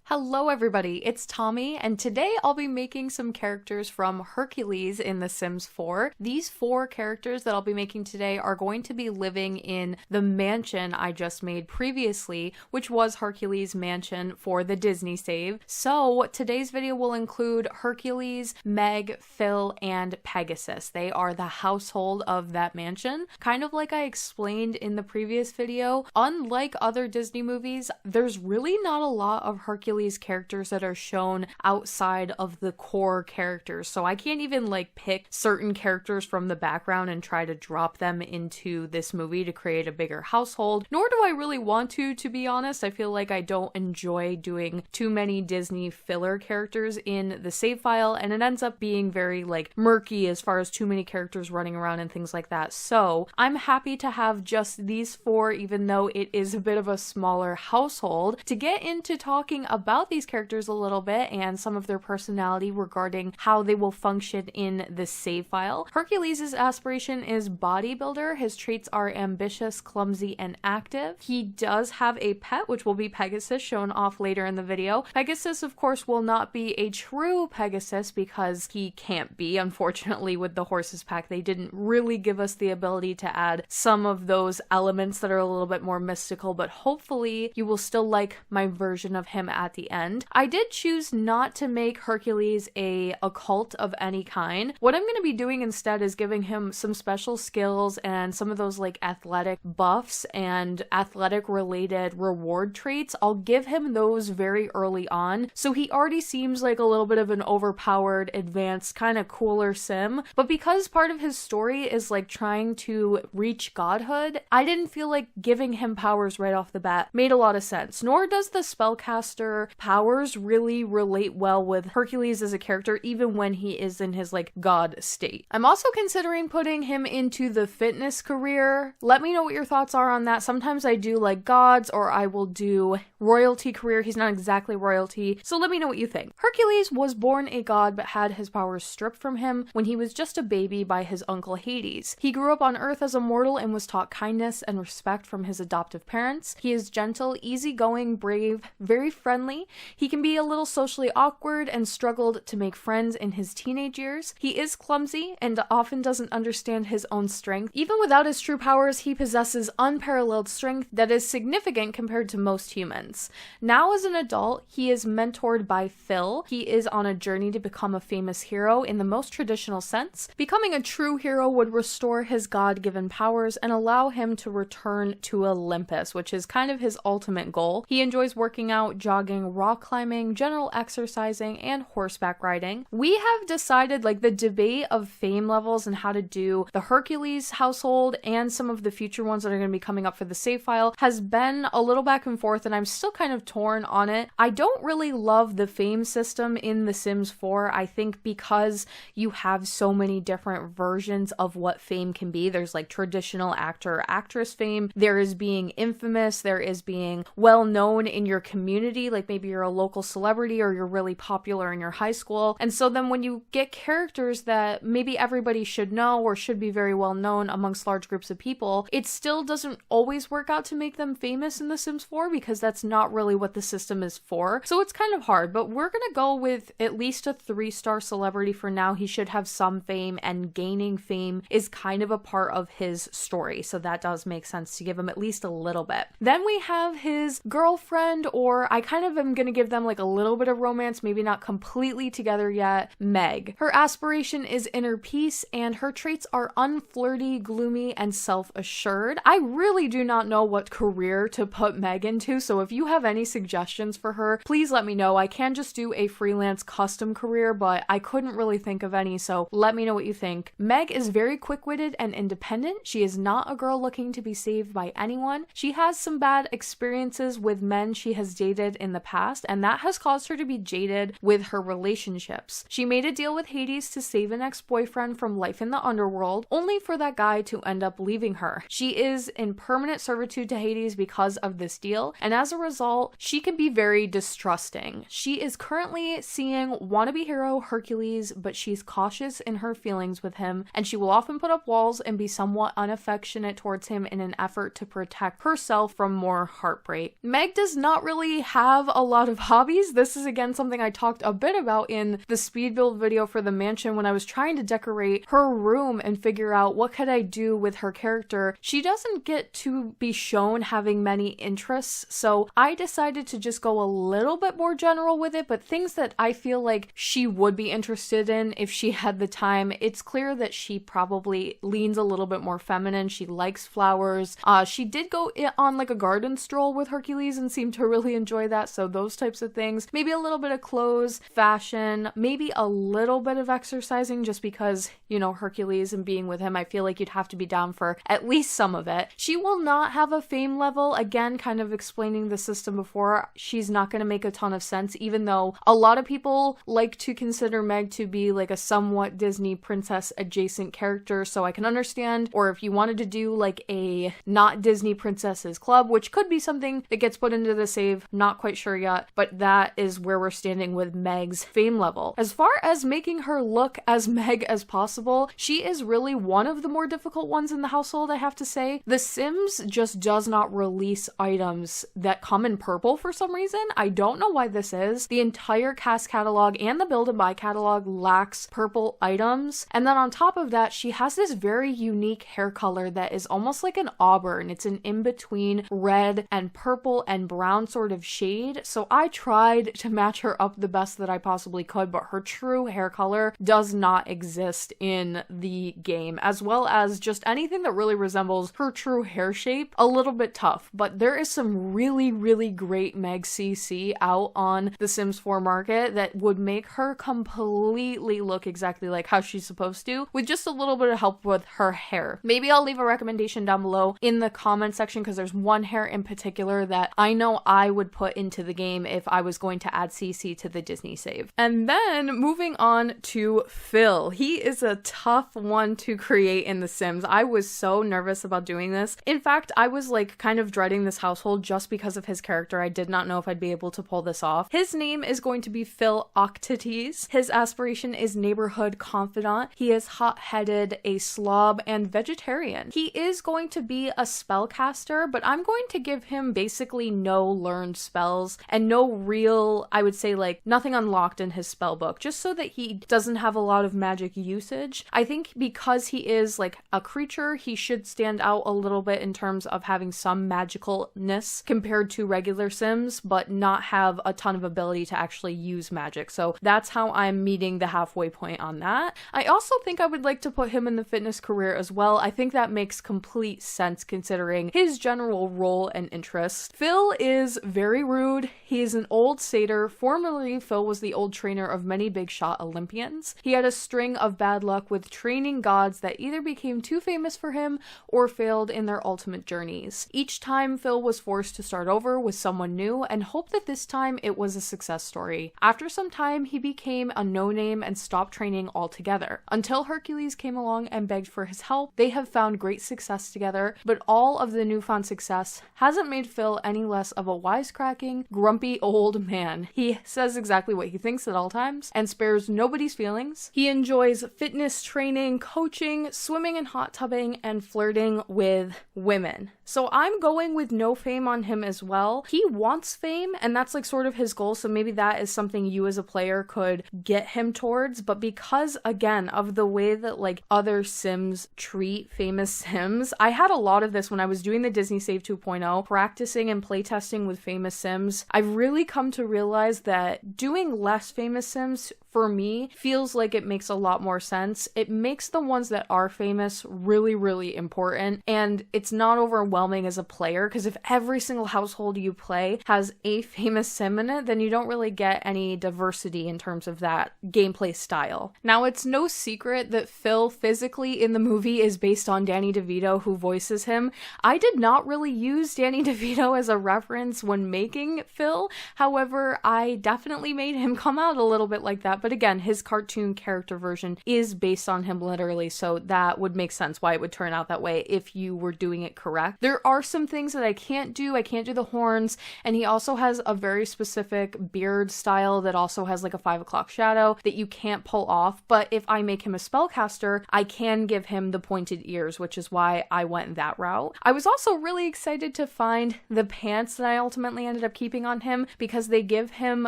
Hello everybody, it's Tommy, and today I'll be making some characters from Hercules in The Sims 4. These 4 characters that I'll be making today are going to be living in the mansion I just made previously, which was Hercules' mansion for the Disney save. So today's video will include Hercules, Meg, Phil, and Pegasus. They are the household of that mansion. Kind of like I explained in the previous video, unlike other Disney movies, there's really not a lot of Hercules characters that are shown outside of the core characters, so I can't even pick certain characters from the background and try to drop them into this movie to create a bigger household, nor do I really want to be honest. I feel like I don't enjoy doing too many Disney filler characters in the save file, and it ends up being very murky as far as too many characters running around and things like that. So I'm happy to have just these 4, even though it is a bit of a smaller household, to get into talking about these characters a little bit and some of their personality regarding how they will function in the save file. Hercules' aspiration is bodybuilder. His traits are ambitious, clumsy, and active. He does have a pet, which will be Pegasus, shown off later in the video. Pegasus, of course, will not be a true Pegasus because he can't be. Unfortunately, with the horses pack, they didn't really give us the ability to add some of those elements that are a little bit more mystical, but hopefully you will still like my version of him at the end. I did choose not to make Hercules a occult of any kind. What I'm going to be doing instead is giving him some special skills and some of those athletic buffs and athletic related reward traits. I'll give him those very early on, so he already seems like a little bit of an overpowered, advanced, kind of cooler sim. But because part of his story is trying to reach godhood, I didn't feel like giving him powers right off the bat made a lot of sense, nor does the spellcaster powers really relate well with Hercules as a character, even when he is in his god state. I'm also considering putting him into the fitness career. Let me know what your thoughts are on that. Sometimes I do gods, or I will do royalty career. He's not exactly royalty, so let me know what you think. Hercules was born a god but had his powers stripped from him when he was just a baby by his uncle Hades. He grew up on Earth as a mortal and was taught kindness and respect from his adoptive parents. He is gentle, easygoing, brave, very friendly. He can be a little socially awkward and struggled to make friends in his teenage years. He is clumsy and often doesn't understand his own strength. Even without his true powers, he possesses unparalleled strength that is significant compared to most humans. Now as an adult, he is mentored by Phil. He is on a journey to become a famous hero in the most traditional sense. Becoming a true hero would restore his God-given powers and allow him to return to Olympus, which is kind of his ultimate goal. He enjoys working out, jogging, rock climbing, general exercising, and horseback riding. We have decided the debate of fame levels and how to do the Hercules household and some of the future ones that are going to be coming up for the save file has been a little back and forth, and I'm still kind of torn on it. I don't really love the fame system in The Sims 4. I think because you have so many different versions of what fame can be. There's traditional actor or actress fame. There is being infamous. There is being well known in your community, maybe you're a local celebrity or you're really popular in your high school. And so then when you get characters that maybe everybody should know or should be very well known amongst large groups of people, it still doesn't always work out to make them famous in The Sims 4 because that's not really what the system is for. So it's kind of hard, but we're gonna go with at least a 3-star celebrity for now. He should have some fame, and gaining fame is kind of a part of his story, so that does make sense to give him at least a little bit. Then we have his girlfriend, or I kind of am gonna give them a little bit of romance, maybe not completely together yet, Meg. Her aspiration is inner peace, and her traits are unflirty, gloomy, and self-assured. I really do not know what career to put Meg into, so if you have any suggestions for her, please let me know. I can just do a freelance custom career, but I couldn't really think of any, so let me know what you think. Meg is very quick-witted and independent. She is not a girl looking to be saved by anyone. She has some bad experiences with men she has dated in the past, and that has caused her to be jaded with her relationships. She made a deal with Hades to save an ex-boyfriend from life in the underworld, only for that guy to end up leaving her. She is in permanent servitude to Hades because of this deal, and as a result, she can be very distrusting. She is currently seeing wannabe hero Hercules, but she's cautious in her feelings with him, and she will often put up walls and be somewhat unaffectionate towards him in an effort to protect herself from more heartbreak. Meg does not really have a lot of hobbies. This is again something I talked a bit about in the speed build video for the mansion when I was trying to decorate her room and figure out what could I do with her character. She doesn't get to be shown having many interests, so I decided to just go a little bit more general with it, but things that I feel like she would be interested in if she had the time. It's clear that she probably leans a little bit more feminine. She likes flowers. She did go on like a garden stroll with Hercules and seemed to really enjoy that, so those types of things. Maybe a little bit of clothes, fashion, maybe a little bit of exercising, just because, you know, Hercules and being with him, I feel like you'd have to be down for at least some of it. She will not have a fame level. Again, kind of explaining the system before, she's not going to make a ton of sense, even though a lot of people like to consider Meg to be like a somewhat Disney princess adjacent character, so I can understand. Or if you wanted to do like a not Disney princesses club, which could be something that gets put into the save, not quite sure yet, but that is where we're standing with Meg's fame level. As far as making her look as Meg as possible, she is really one of the more difficult ones in the household, I have to say. The Sims just does not release items that come in purple for some reason. I don't know why this is. The entire CAS catalog and the Build and Buy catalog lacks purple items. And then on top of that, she has this very unique hair color that is almost like an auburn. It's an in-between red and purple and brown sort of shade. So I tried to match her up the best that I possibly could, but her true hair color does not exist in the game, as well as just anything that really resembles her true hair shape. A little bit tough, but there is some really, really great Meg CC out on the Sims 4 market that would make her completely look exactly like how she's supposed to, with just a little bit of help with her hair. Maybe I'll leave a recommendation down below in the comment section, because there's one hair in particular that I know I would put into the game if I was going to add CC to the Disney save. And then moving on to Phil. He is a tough one to create in The Sims. I was so nervous about doing this. In fact, I was like kind of dreading this household just because of his character. I did not know if I'd be able to pull this off. His name is going to be Phil Octates. His aspiration is neighborhood confidant. He is hot-headed, a slob, and vegetarian. He is going to be a spellcaster, but I'm going to give him basically no learned spells and no real, I would say, like nothing unlocked in his spell book, just so that he doesn't have a lot of magic usage. I think because he is like a creature, he should stand out a little bit in terms of having some magicalness compared to regular Sims, but not have a ton of ability to actually use magic. So that's how I'm meeting the halfway point on that. I also think I would like to put him in the fitness career as well. I think that makes complete sense considering his general role and interest. Phil is very rude. He is an old satyr. Formerly, Phil was the old trainer of many big shot Olympians. He had a string of bad luck with training gods that either became too famous for him or failed in their ultimate journeys. Each time, Phil was forced to start over with someone new and hope that this time it was a success story. After some time, he became a no-name and stopped training altogether. Until Hercules came along and begged for his help, they have found great success together, but all of the newfound success hasn't made Phil any less of a wisecracking, grumpy old man. He says exactly what he thinks at all times and spares nobody's feelings. He enjoys fitness training, coaching, swimming and hot tubbing, and flirting with women. So I'm going with no fame on him as well. He wants fame, and that's like sort of his goal, so maybe that is something you as a player could get him towards, but because, again, of the way that like other Sims treat famous Sims, I had a lot of this when I was doing the Disney Save 2.0, practicing and playtesting with famous Sims. I've really come to realize that doing less famous Sims for me feels like it makes a lot more sense. It makes the ones that are famous really, really important, and it's not overwhelming as a player, because if every single household you play has a famous Sim in it, then you don't really get any diversity in terms of that gameplay style. Now, it's no secret that Phil physically in the movie is based on Danny DeVito, who voices him. I did not really use Danny DeVito as a reference when making Phil. However, I definitely made him come out a little bit like that, but But again, his cartoon character version is based on him literally, so that would make sense why it would turn out that way if you were doing it correct. There are some things that I can't do. I can't do the horns, and he also has a very specific beard style that also has like a 5 o'clock shadow that you can't pull off. But if I make him a spellcaster, I can give him the pointed ears, which is why I went that route. I was also really excited to find the pants that I ultimately ended up keeping on him, because they give him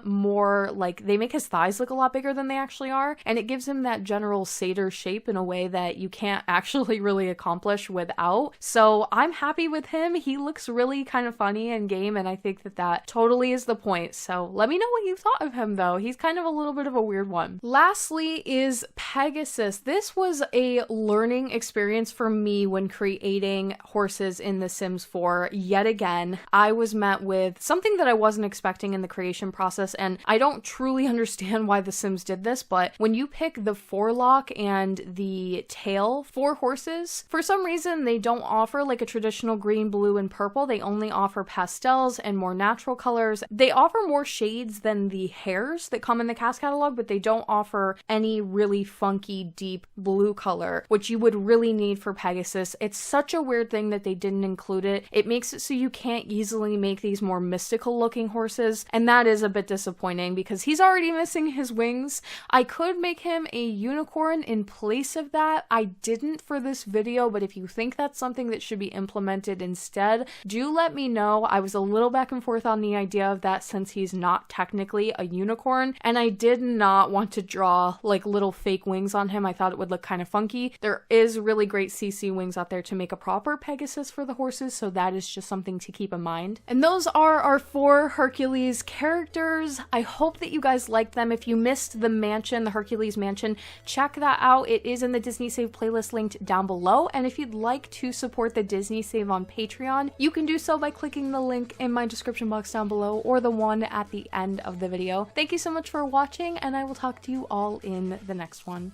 more, like, they make his thighs look a lot bigger than they actually are, and it gives him that general satyr shape in a way that you can't actually really accomplish without. So I'm happy with him. He looks really kind of funny and game, and I think that that totally is the point. So let me know what you thought of him, though. He's kind of a little bit of a weird one. Lastly is Pegasus. This was a learning experience for me when creating horses in The Sims 4. Yet again, I was met with something that I wasn't expecting in the creation process, and I don't truly understand why The Sims did this, but when you pick the forelock and the tail for horses, for some reason they don't offer like a traditional green, blue, and purple. They only offer pastels and more natural colors. They offer more shades than the hairs that come in the CAS catalog, but they don't offer any really funky, deep blue color, which you would really need for Pegasus. It's such a weird thing that they didn't include it. It makes it so you can't easily make these more mystical looking horses, and that is a bit disappointing because he's already missing his wings. I could make him a unicorn in place of that. I didn't for this video, but if you think that's something that should be implemented instead, do let me know. I was a little back and forth on the idea of that since he's not technically a unicorn, and I did not want to draw like little fake wings on him. I thought it would look kind of funky. There is really great CC wings out there to make a proper Pegasus for the horses, so that is just something to keep in mind. And those are our 4 Hercules characters. I hope that you guys liked them. If you missed the mansion, the Hercules mansion, check that out. It is in the Disney Save playlist linked down below. And if you'd like to support the Disney Save on Patreon, you can do so by clicking the link in my description box down below or the one at the end of the video. Thank you so much for watching, and I will talk to you all in the next one.